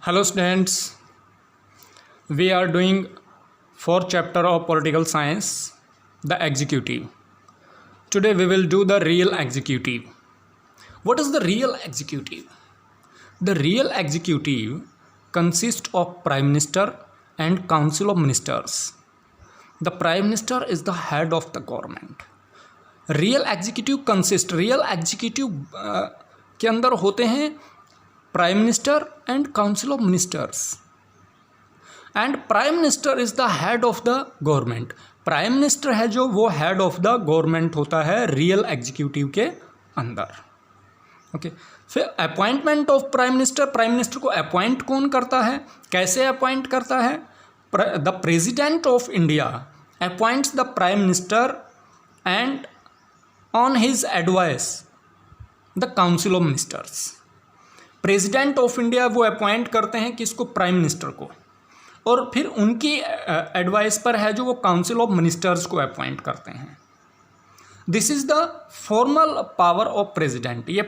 Hello students, we are doing fourth chapter of political science, the executive. Today we will do the real executive. What is the real executive? The real executive consists of Prime Minister and Council of Ministers. The Prime Minister is the head of the government. Real executive consist real executive के अंदर होते हैं prime minister and council of ministers and prime minister is the head of the government. Prime minister है जो वो head of the government होता है real executive के अंदर. ओके फिर अपॉइंटमेंट ऑफ प्राइम मिनिस्टर को अपॉइंट कौन करता है, कैसे अपॉइंट करता है? The president of India appoints the prime minister and on his advice the council of ministers. President of India वो अपॉइंट करते हैं किसको? प्राइम मिनिस्टर को, और फिर उनकी एडवाइस पर है जो वो काउंसिल ऑफ मिनिस्टर्स को अपॉइंट करते हैं. This is the formal power of president. ये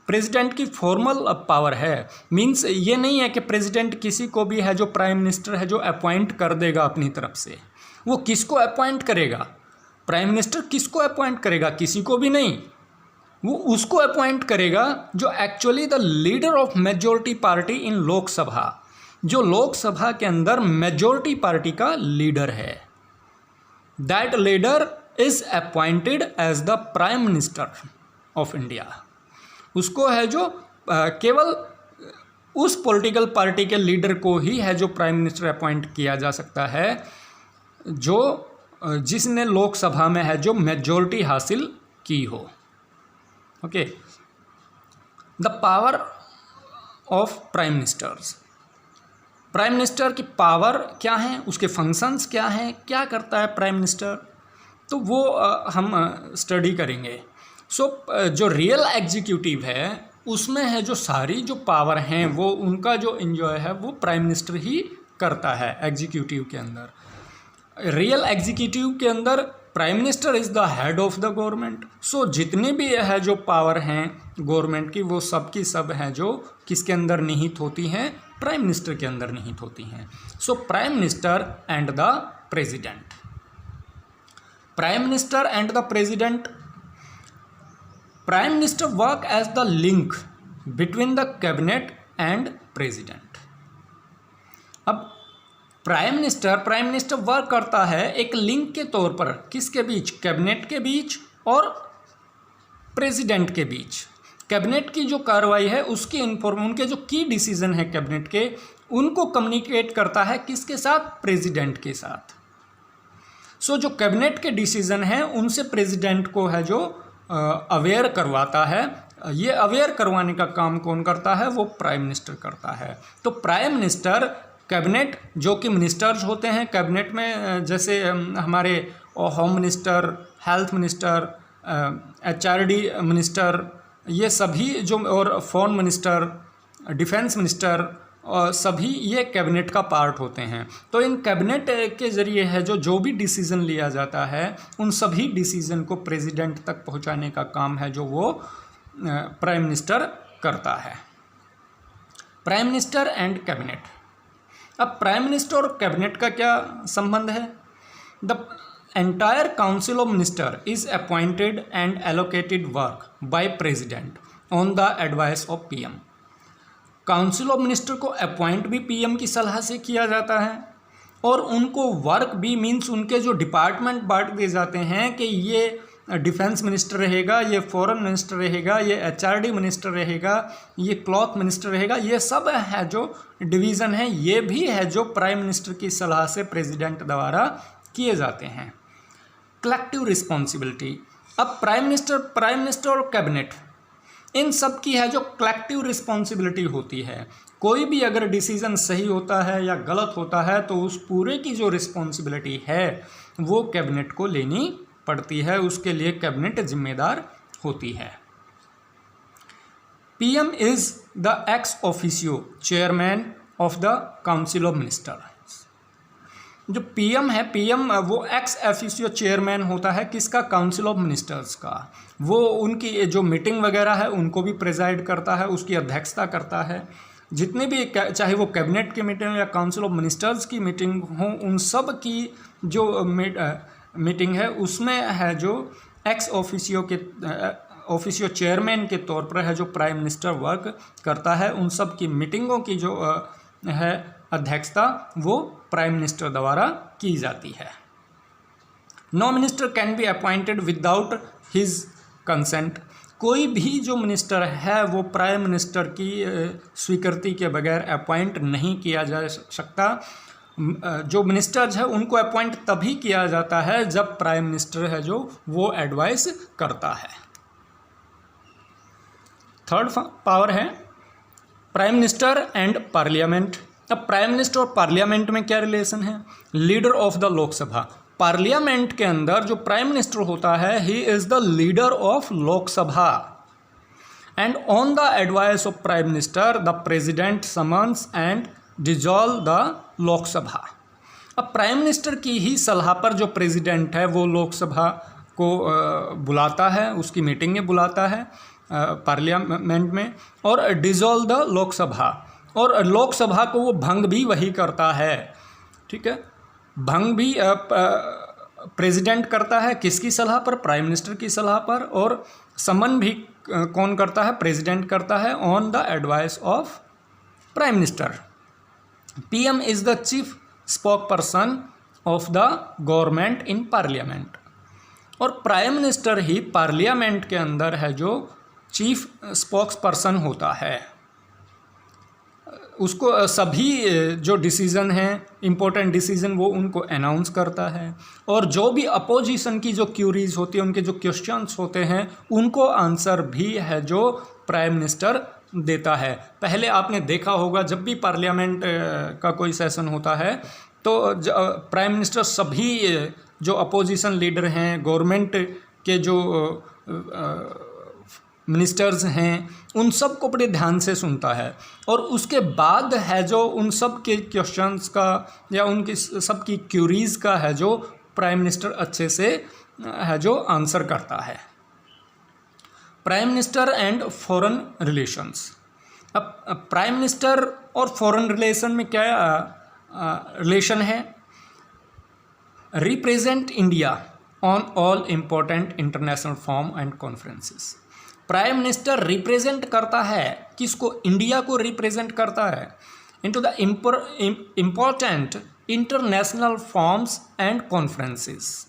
प्रेसिडेंट की फॉर्मल पावर है. मीन्स ये नहीं है कि प्रेसिडेंट किसी को भी है जो प्राइम मिनिस्टर है जो अपॉइंट कर देगा अपनी तरफ से. वो किसको अपॉइंट करेगा? प्राइम मिनिस्टर किसको अपॉइंट करेगा? किसी को भी नहीं. वो उसको अपॉइंट करेगा जो actually the leader of majority party in Lok Sabha, जो लोकसभा के अंदर मेजॉरिटी पार्टी का लीडर है. That leader is appointed as the prime minister of India. उसको है जो केवल उस पॉलिटिकल पार्टी के लीडर को ही है जो प्राइम मिनिस्टर अपॉइंट किया जा सकता है जो जिसने लोकसभा में है जो मेजॉरिटी हासिल की हो. Okay, the power of prime ministers. Prime minister की पावर क्या है, उसके फंक्शंस क्या हैं, क्या करता है प्राइम मिनिस्टर, तो वो हम स्टडी करेंगे. सो जो रियल एग्जीक्यूटिव है उसमें है जो सारी जो पावर हैं वो उनका जो एंजॉय है वो प्राइम मिनिस्टर ही करता है एग्जीक्यूटिव के अंदर. रियल एग्जीक्यूटिव के अंदर prime minister is the head of the government. So जितनी भी है जो पावर हैं गवर्नमेंट की वो सब की सब हैं जो किसके अंदर निहित होती हैं? प्राइम मिनिस्टर के अंदर निहित होती हैं. So prime minister and the president. Prime minister and the president. Prime minister work as the link between the cabinet and president. अब प्राइम मिनिस्टर वर्क करता है एक लिंक के तौर पर किसके बीच? कैबिनेट के बीच और प्रेसिडेंट के बीच. कैबिनेट की जो कार्रवाई है उसकी उनके जो की डिसीजन है कैबिनेट के उनको कम्युनिकेट करता है किसके साथ? प्रेसिडेंट के साथ. सो जो कैबिनेट के डिसीजन हैं उनसे प्रेसिडेंट को है जो अवेयर करवाता है. ये अवेयर करवाने का काम कौन करता है? वो प्राइम मिनिस्टर करता है. तो प्राइम मिनिस्टर कैबिनेट जो कि मिनिस्टर्स होते हैं कैबिनेट में, जैसे हमारे home minister, health minister, HRD minister, ये सभी जो, और फॉरेन मिनिस्टर, डिफेंस मिनिस्टर, और सभी ये कैबिनेट का पार्ट होते हैं. तो इन कैबिनेट के ज़रिए है जो भी डिसीज़न लिया जाता है उन सभी डिसीज़न को प्रेसिडेंट तक पहुंचाने का काम है जो वो प्राइम मिनिस्टर करता है. Prime minister and cabinet. अब प्राइम मिनिस्टर और कैबिनेट का क्या संबंध है? The entire council of minister is appointed and allocated work by president on the advice of PM. Council of minister को अपॉइंट भी PM की सलाह से किया जाता है और उनको वर्क भी, मीन्स उनके जो डिपार्टमेंट बांट दिए जाते हैं कि ये डिफेंस मिनिस्टर रहेगा, ये फॉरेन मिनिस्टर रहेगा, ये HRD मिनिस्टर रहेगा, ये क्लॉथ मिनिस्टर रहेगा. ये सब है जो डिवीज़न है ये भी है जो प्राइम मिनिस्टर की सलाह से प्रेसिडेंट द्वारा किए जाते हैं. Collective responsibility. अब प्राइम मिनिस्टर और कैबिनेट इन सब की है जो कलेक्टिव रिस्पॉन्सिबिलिटी होती है. कोई भी अगर डिसीज़न सही होता है या गलत होता है तो उस पूरे की जो रिस्पॉन्सिबिलिटी है वो कैबिनेट को लेनी पड़ती है, उसके लिए कैबिनेट जिम्मेदार होती है. PM is the ex officio chairman of the council of minister. जो PM है, PM वो एक्स ऑफिशियो चेयरमैन होता है किसका? काउंसिल ऑफ मिनिस्टर्स का. वो उनकी जो मीटिंग वगैरह है उनको भी प्रेजाइड करता है, उसकी अध्यक्षता करता है. जितने भी चाहे वो कैबिनेट की मीटिंग या काउंसिल ऑफ मिनिस्टर्स की मीटिंग हो, उन सब की जो मीटिंग है उसमें है जो एक्स ऑफिशियो चेयरमैन के तौर पर है जो प्राइम मिनिस्टर वर्क करता है, उन सब की मीटिंगों की जो है अध्यक्षता वो प्राइम मिनिस्टर द्वारा की जाती है। No minister can be appointed without his consent. कोई भी जो मिनिस्टर है वो प्राइम मिनिस्टर की स्वीकृति के बगैर अपॉइंट नहीं किया जा सकता। जो मिनिस्टर्स है उनको अपॉइंट तभी किया जाता है जब प्राइम मिनिस्टर है जो वो एडवाइस करता है। थर्ड पावर है प्राइम मिनिस्टर एंड पार्लियामेंट। अब प्राइम मिनिस्टर और पार्लियामेंट में क्या रिलेशन है? Leader of the Lok Sabha. Parliament के अंदर जो प्राइम मिनिस्टर होता है he is the leader of Lok Sabha and on the advice of prime minister the president summons and dissolve the Lok Sabha. अब प्राइम मिनिस्टर की ही सलाह पर जो प्रेसिडेंट है वो लोकसभा को बुलाता है, उसकी मीटिंग में बुलाता है पार्लियामेंट में, और डिजॉल्व द लोकसभा, और लोकसभा को वो भंग भी वही करता है। ठीक है, भंग भी प्रेसिडेंट करता है, किसकी सलाह पर? प्राइम मिनिस्टर की सलाह पर, और समन भी कौन करता है? प्रेसिडेंट करता है on the advice of prime minister. PM is the chief spoke person of the government in parliament. और प्राइम मिनिस्टर ही पार्लियामेंट के अंदर है जो चीफ स्पोक्स पर्सन होता है। उसको सभी जो डिसीज़न हैं, इम्पोर्टेंट डिसीज़न, वो उनको अनाउंस करता है, और जो भी अपोजिशन की जो क्यूरीज होती है, उनके जो क्वेश्चंस होते हैं, उनको आंसर भी है जो प्राइम मिनिस्टर देता है। पहले आपने देखा होगा जब भी पार्लियामेंट का कोई सेशन होता है तो प्राइम मिनिस्टर सभी जो अपोजिशन लीडर हैं, गवर्नमेंट के जो मिनिस्टर्स हैं, उन सब को बड़े ध्यान से सुनता है, और उसके बाद है जो उन सब के क्वेश्चंस का या उनकी सब की क्यूरीज़ का है जो प्राइम मिनिस्टर अच्छे से है जो आंसर करता है। Prime minister and foreign relations. अब प्राइम मिनिस्टर और फॉरेन रिलेशन में क्या रिलेशन है? Represent India on all important international form and conferences. Prime minister represent करता है किसको? इंडिया को रिप्रेजेंट करता है into the important international forms and conferences.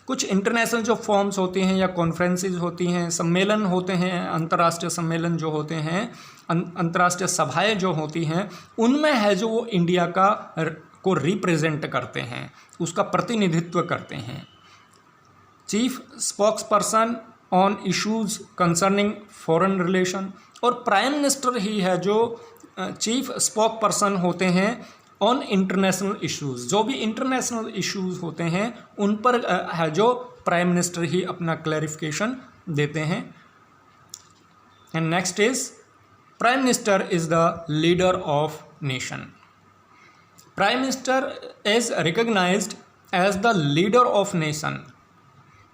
कुछ इंटरनेशनल जो फॉर्म्स होती हैं या कॉन्फ्रेंसेस होती हैं, सम्मेलन होते हैं, अंतर्राष्ट्रीय सम्मेलन जो होते हैं, अंतर्राष्ट्रीय सभाएं जो होती हैं, उनमें है जो वो इंडिया को रिप्रेजेंट करते हैं, उसका प्रतिनिधित्व करते हैं। Chief spokes person on issues concerning foreign relation. और प्राइम मिनिस्टर ही है जो चीफ स्पोक पर्सन होते हैं ऑन इंटरनेशनल इश्यूज़। जो भी इंटरनेशनल इश्यूज़ होते हैं उन पर है जो प्राइम मिनिस्टर ही अपना क्लैरिफिकेशन देते हैं। And next is prime minister is the leader of nation. Prime minister is recognised as the leader of nation.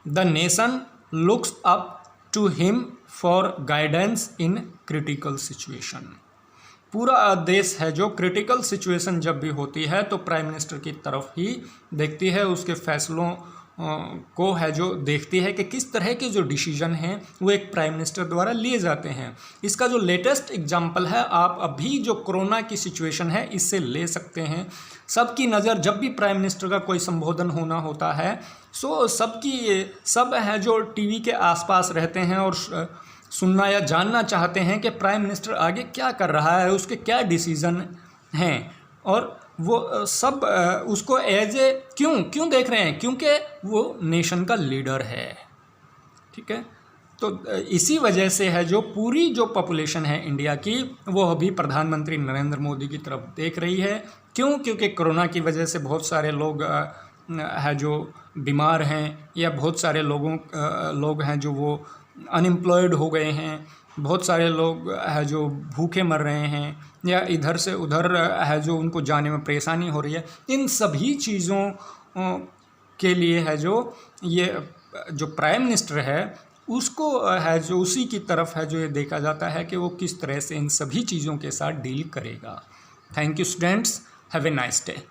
The nation looks up to him for guidance in critical situation। पूरा देश है जो critical situation जब भी होती है तो prime minister की तरफ ही देखती है, उसके फैसलों को है जो देखती है कि किस तरह के जो डिसीजन हैं वो एक प्राइम मिनिस्टर द्वारा लिए जाते हैं। इसका जो लेटेस्ट एग्जांपल है, आप अभी जो कोरोना की सिचुएशन है इससे ले सकते हैं। सबकी नज़र जब भी प्राइम मिनिस्टर का कोई संबोधन होना होता है सब है जो टीवी के आसपास रहते हैं और सुनना या जानना चाहते हैं कि प्राइम मिनिस्टर आगे क्या कर रहा है, उसके क्या डिसीज़न हैं, और वो सब उसको एज ए क्यों देख रहे हैं? क्योंकि वो नेशन का लीडर है। ठीक है, तो इसी वजह से है जो पूरी जो पॉपुलेशन है इंडिया की वो अभी प्रधानमंत्री नरेंद्र मोदी की तरफ देख रही है। क्योंकि कोरोना की वजह से बहुत सारे लोग है जो बीमार हैं, या बहुत सारे लोग हैं जो वो अनएम्प्लॉयड हो गए हैं, बहुत सारे लोग है जो भूखे मर रहे हैं, या इधर से उधर है जो उनको जाने में परेशानी हो रही है। इन सभी चीज़ों के लिए है जो ये जो प्राइम मिनिस्टर है उसको है जो उसी की तरफ है जो ये देखा जाता है कि वो किस तरह से इन सभी चीज़ों के साथ डील करेगा। Thank you students, have a nice day.